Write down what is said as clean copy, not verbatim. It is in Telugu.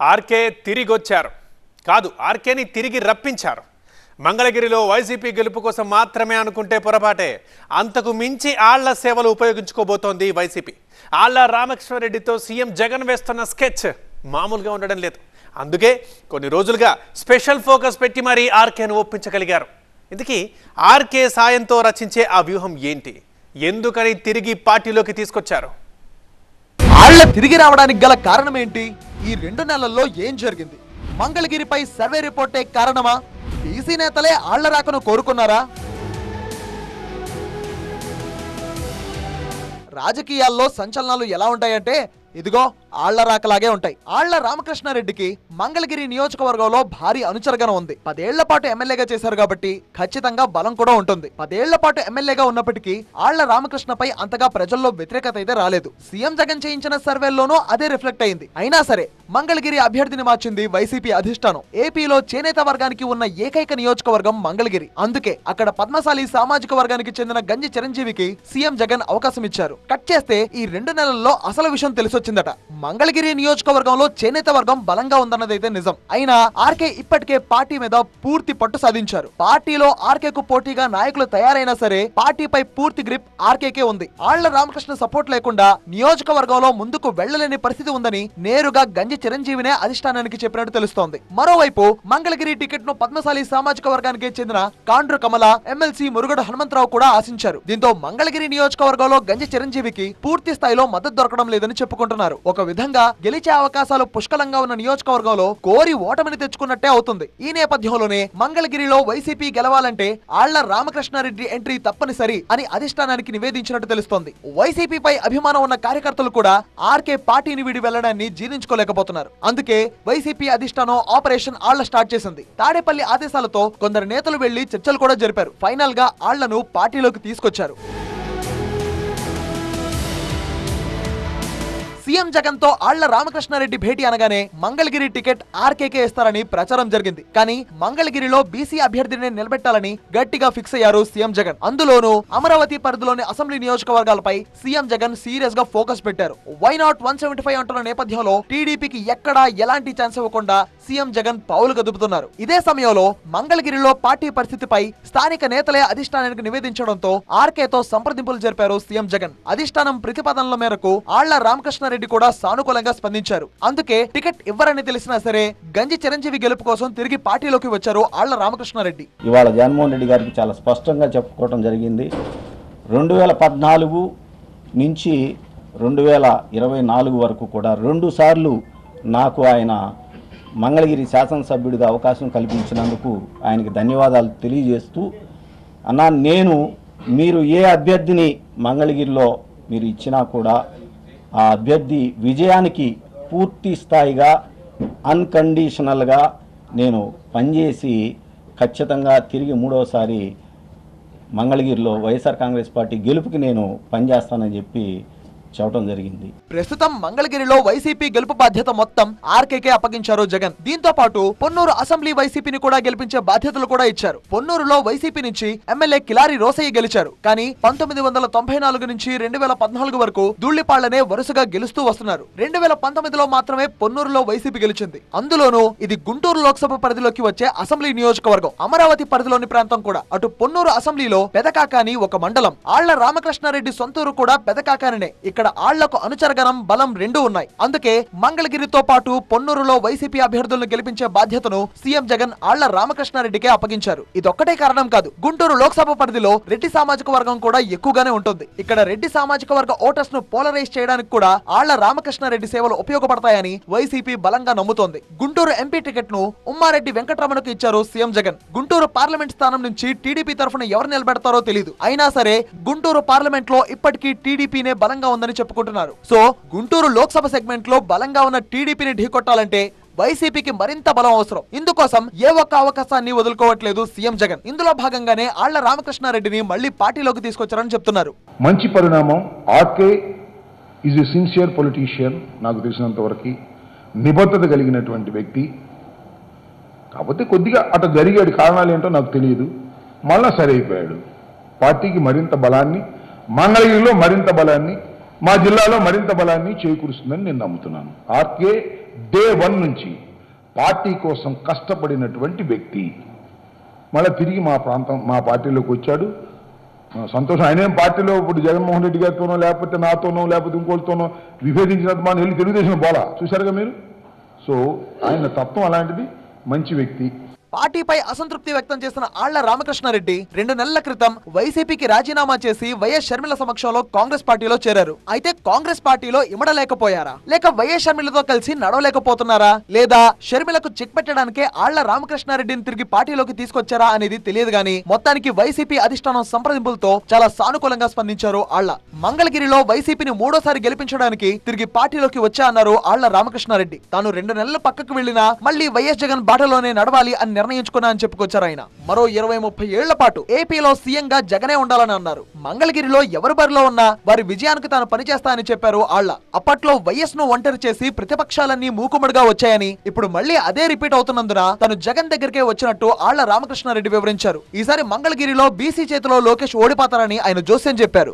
ఆర్కే తిరిగొచ్చారు కాదు ఆర్కేని తిరిగి రప్పించారు. మంగళగిరిలో వైసీపీ గెలుపు కోసం మాత్రమే అనుకుంటే పొరపాటే. అంతకు మించి ఆళ్ల సేవలు ఉపయోగించుకోబోతోంది వైసీపీ. ఆళ్ల రామకృష్ణారెడ్డితో సీఎం జగన్ వేస్తున్న స్కెచ్ మామూలుగా ఉండడం లేదు. అందుకే కొన్ని రోజులుగా స్పెషల్ ఫోకస్ పెట్టి మరీ ఆర్కేను ఒప్పించగలిగారు. ఇందుకీ ఆర్కే సాయంతో రచించే ఆ వ్యూహం ఏంటి? ఎందుకని తిరిగి పార్టీలోకి తీసుకొచ్చారు? ఆళ్ల తిరిగి రావడానికి గల కారణం ఏంటి? ఈ 2 నెలల్లో ఏం జరిగింది? మంగళగిరిపై సర్వే రిపోర్టే కారణమా? బీసీ నేతలే ఆళ్ల రాకను కోరుకున్నారా? రాజకీయాల్లో సంచలనాలు ఎలా ఉంటాయంటే ఇదిగో ఆళ్ల రాకలాగే ఉంటాయి. ఆళ్ల రామకృష్ణారెడ్డికి మంగళగిరి నియోజకవర్గంలో భారీ అనుచరగణం ఉంది. 10 ఏళ్ల పాటు ఎమ్మెల్యేగా చేశారు కాబట్టి ఖచ్చితంగా బలం కూడా ఉంటుంది. 10 ఏళ్ల పాటు ఎమ్మెల్యేగా ఉన్నప్పటికీ ఆళ్ల రామకృష్ణపై అంతగా ప్రజల్లో వ్యతిరేకత అయితే రాలేదు. సీఎం జగన్ చేయించిన సర్వేల్లోనూ అదే రిఫ్లెక్ట్ అయింది. అయినా సరే మంగళగిరి అభ్యర్థిని మార్చింది వైసీపీ అధిష్టానం. ఏపీలో చేనేత వర్గానికి ఉన్న ఏకైక నియోజకవర్గం మంగళగిరి. అందుకే అక్కడ పద్మశాలి సామాజిక వర్గానికి చెందిన గంజి చిరంజీవికి సీఎం జగన్ అవకాశం ఇచ్చారు. కట్ చేస్తే ఈ 2 నెలల్లో అసలు విషయం తెలిసొచ్చిందట. మంగళగిరి నియోజకవర్గంలో చేనేత వర్గం బలంగా ఉందన్నదైతే నిజం. అయినా ఆర్కే ఇప్పటికే పార్టీ మీద పూర్తి పట్టు సాధించారు. పార్టీలో ఆర్కేకు పోటీగా నాయకులు తయారైనా సరే పార్టీపై పూర్తి గ్రిప్ ఆర్కేకే ఉంది. ఆళ్ల రామకృష్ణ సపోర్ట్ లేకుండా నియోజకవర్గంలో ముందుకు వెళ్లలేని పరిస్థితి ఉందని నేరుగా గంజి చిరంజీవినే అధిష్టానానికి చెప్పినట్టు తెలుస్తోంది. మరోవైపు మంగళగిరి టికెట్ ను పద్మశాలి సామాజిక వర్గానికి చెందిన కాండ్రు కమల, ఎమ్మెల్సీ మురుగడు హనుమంతరావు కూడా ఆశించారు. దీంతో మంగళగిరి నియోజకవర్గంలో గంజి చిరంజీవికి పూర్తి స్థాయిలో మద్దతు దొరకడం లేదని చెప్పుకుంటున్నారు. ఒక విధంగా గెలిచే అవకాశాలు పుష్కలంగా ఉన్న నియోజకవర్గంలో కోరి ఓటమిని తెచ్చుకున్నట్టే అవుతుంది. ఈ నేపథ్యంలోనే మంగళగిరిలో వైసీపీ గెలవాలంటే ఆళ్ల రామకృష్ణారెడ్డి ఎంట్రీ తప్పనిసరి అని అధిష్టానానికి నివేదించినట్టు తెలుస్తోంది. వైసీపీపై అభిమానం ఉన్న కార్యకర్తలు కూడా ఆర్కే పార్టీని వీడి వెళ్లడాన్ని జీర్ణించుకోలేకపోతున్నారు. అందుకే వైసీపీ అధిష్టానం ఆపరేషన్ ఆళ్ల స్టార్ట్ చేసింది. తాడేపల్లి ఆదేశాలతో కొందరు నేతలు వెళ్లి చర్చలు కూడా జరిపారు. ఫైనల్ గా ఆళ్లను పార్టీలోకి తీసుకొచ్చారు. సీఎం జగన్ తో ఆళ్ల రామకృష్ణారెడ్డి భేటీ అనగానే మంగళగిరి టికెట్ ఆర్కేకే ఇస్తారని ప్రచారం జరిగింది. కానీ మంగళగిరిలో బీసీ అభ్యర్థిని నిలబెట్టాలని గట్టిగా ఫిక్స్ అయ్యారు సీఎం జగన్. అందులోనూ అమరావతి పరిధిలోని అసెంబ్లీ నియోజకవర్గాలపై సీఎం జగన్ సీరియస్ గా ఫోకస్ పెట్టారు. వై నాట్ 175 అంటున్న నేపథ్యంలో టీడీపీకి ఎక్కడా ఎలాంటి ఛాన్స్ ఇవ్వకుండా సీఎం జగన్ పావులు కదుపుతున్నారు. ఇదే సమయంలో మంగళగిరిలో పార్టీ పరిస్థితిపై స్థానిక నేతలే అధిష్టానానికి నివేదించడంతో ఆర్కేతో సంప్రదింపులు జరిపారు సీఎం జగన్. అధిష్టానం ప్రతిపాదనల మేరకు ఆళ్ల రామకృష్ణారెడ్డి కూడా సానుకూలంగా స్పందించారు. అందుకే టికెట్ ఇవ్వరని తెలిసినా సరే గంజి చిరంజీవి గెలుపు కోసం తిరిగి పార్టీలోకి వచ్చారు ఆళ్ల రామకృష్ణారెడ్డి. ఇవాళ జగన్మోహన్ రెడ్డి గారికి చాలా స్పష్టంగా చెప్పుకోవడం జరిగింది. 2014 నుంచి 2024 వరకు కూడా 2 సార్లు నాకు ఆయన మంగళగిరి శాసనసభ్యుడిగా అవకాశం కల్పించినందుకు ఆయనకి ధన్యవాదాలు తెలియజేస్తూ, అన్నా మీరు ఏ అభ్యర్థిని మంగళగిరిలో మీరు ఇచ్చినా కూడా ఆ అభ్యర్థి విజయానికి పూర్తి స్థాయిగా అన్కండిషనల్గా నేను పనిచేసి ఖచ్చితంగా తిరిగి 3వసారి మంగళగిరిలో వైఎస్ఆర్ కాంగ్రెస్ పార్టీ గెలుపుకి నేను పనిచేస్తానని చెప్పి చెప్పడం జరిగింది. ప్రస్తుతం మంగళగిరిలో వైసీపీ గెలుపు బాధ్యత మొత్తం ఆర్కేకే అప్పగించారు జగన్. దీంతో పాటు పొన్నూరు అసెంబ్లీ వైసీపీని కూడా గెలిపించే బాధ్యతలు కూడా ఇచ్చారు. పొన్నూరులో వైసీపీ నుంచి ఎమ్మెల్యే కిలారి రోసయ్య గెలిచారు. కానీ 1994 నుంచి 2014 వరకు ధూళిపాళ్లనే వరుసగా గెలుస్తూ వస్తున్నారు. 2019లో మాత్రమే పొన్నూరులో వైసీపీ గెలిచింది. అందులోనూ ఇది గుంటూరు లోక్సభ పరిధిలోకి వచ్చే అసెంబ్లీ నియోజకవర్గం. అమరావతి పరిధిలోని ప్రాంతం కూడా. అటు పొన్నూరు అసెంబ్లీలో పెదకాకాని ఒక మండలం. ఆళ్ల రామకృష్ణారెడ్డి సొంతూరు కూడా పెదకాకానినే. ఇక్కడ ఆళ్లకు అనుచరగణం బలం 2 ఉన్నాయి. అందుకే మంగళగిరితో పాటు పొన్నూరులో వైసీపీ అభ్యర్థులను గెలిపించే బాధ్యతను సీఎం జగన్ ఆళ్ల రామకృష్ణారెడ్డికే అప్పగించారు. ఇదొక్కటే కారణం కాదు. గుంటూరు లోక్సభ పరిధిలో రెడ్డి సామాజిక వర్గం కూడా ఎక్కువగానే ఉంటుంది. ఇక్కడ రెడ్డి సామాజిక వర్గ ఓటర్స్ ను పోలరైజ్ చేయడానికి కూడా ఆళ్ల రామకృష్ణారెడ్డి సేవలు ఉపయోగపడతాయని వైసీపీ బలంగా నమ్ముతోంది. గుంటూరు ఎంపీ టికెట్ ను ఉమ్మారెడ్డి వెంకటరమణకు ఇచ్చారు సీఎం జగన్. గుంటూరు పార్లమెంట్ స్థానం నుంచి టీడీపీ తరఫున ఎవరు నిలబెడతారో తెలియదు. అయినా సరే గుంటూరు పార్లమెంట్ లో ఇప్పటికీ టీడీపీనే బలంగా ఉందని చెప్పుకుంటున్నారు. సో గుంటూరు లోక్సభ సెగ్మెంట్ లో బలంగా ఉన్న టీడీపీని ఢీకొట్టాలంటే వైసీపీకి మరింత బలం అవసరం. ఇందుకోసం ఏ ఒక్క అవకాశాన్ని వదులుకోవట్లేదు సీఎం జగన్. ఇందులో భాగంగానే ఆళ్ల రామకృష్ణారెడ్డిని మళ్లీ పార్టీలోకి తీసుకొచ్చారని చెప్తున్నారు. మంచి పరిణామం. RK is a sincere politician. నాకు తెలిసినంత వరకు నిబద్ధత కలిగినటువంటి వ్యక్తి. కాకపోతే కొద్దిగా అటు జరిగాడు. కారణాలు ఏంటో నాకు తెలియదు. మళ్ళా సరైపోయాడు. పార్టీకి మరింత బలాన్ని, మంగళగిరిలో మరింత బలాన్ని, మా జిల్లాలో మరింత బలాన్ని చేకూరుస్తుందని నేను నమ్ముతున్నాను. ఆర్కే డే 1 నుంచి పార్టీ కోసం కష్టపడినటువంటి వ్యక్తి. మళ్ళీ తిరిగి మా పార్టీలోకి వచ్చాడు. సంతోషం. ఆయనేం పార్టీలో ఇప్పుడు జగన్మోహన్ రెడ్డి గారితోనో లేకపోతే నాతోనో లేకపోతే ఇంకోటితోనో విభేదించినంత మనం వెళ్ళి తెలుగుదేశం పోలా. చూశారుగా మీరు. సో ఆయన తత్వం అలాంటిది, మంచి వ్యక్తి. పార్టీపై అసంతృప్తి వ్యక్తం చేసిన ఆళ్ల రామకృష్ణారెడ్డి 2 నెలల క్రితం వైసీపీకి రాజీనామా చేసి వైఎస్ షర్మిల సమక్షంలో కాంగ్రెస్ పార్టీలో చేరారు. అయితే కాంగ్రెస్ పార్టీలో ఇమడలేకపోయారా, లేక వైఎస్ షర్మిలతో కలిసి నడవలేకపోతున్నారా, లేదా షర్మిలకు చెక్ పెట్టడానికే ఆళ్ల రామకృష్ణారెడ్డిని తిరిగి పార్టీలోకి తీసుకొచ్చారా అనేది తెలియదు గానీ మొత్తానికి వైసీపీ అధిష్టానం సంప్రదింపులతో చాలా సానుకూలంగా స్పందించారు ఆళ్ల. మంగళగిరిలో వైసీపీని 3వ సారి గెలిపించడానికి తిరిగి పార్టీలోకి వచ్చా అన్నారు ఆళ్ల రామకృష్ణారెడ్డి. తాను 2 నెలలు పక్కకు వెళ్లినా మళ్లీ వైఎస్ జగన్ బాటలోనే నడవాలి అని నిర్ణయించుకున్నా అని చెప్పుకొచ్చారు ఆయన. మరో 20-30 ఏళ్ల పాటు ఏపీలో సీఎంగా జగనే ఉండాలని అన్నారు. మంగళగిరిలో ఎవరు బరిలో ఉన్నా వారి విజయానికి తాను పనిచేస్తా అని చెప్పారు ఆళ్ల. అప్పట్లో వైఎస్ ను ఒంటరి చేసి ప్రతిపక్షాలన్నీ మూకుమ్మడిగా వచ్చాయని, ఇప్పుడు మళ్లీ అదే రిపీట్ అవుతున్నందున తను జగన్ దగ్గరికే వచ్చినట్టు ఆళ్ల రామకృష్ణారెడ్డి వివరించారు. ఈసారి మంగళగిరిలో బీసీ చేతిలో లోకేష్ ఓడిపోతారని ఆయన జోస్యం చెప్పారు.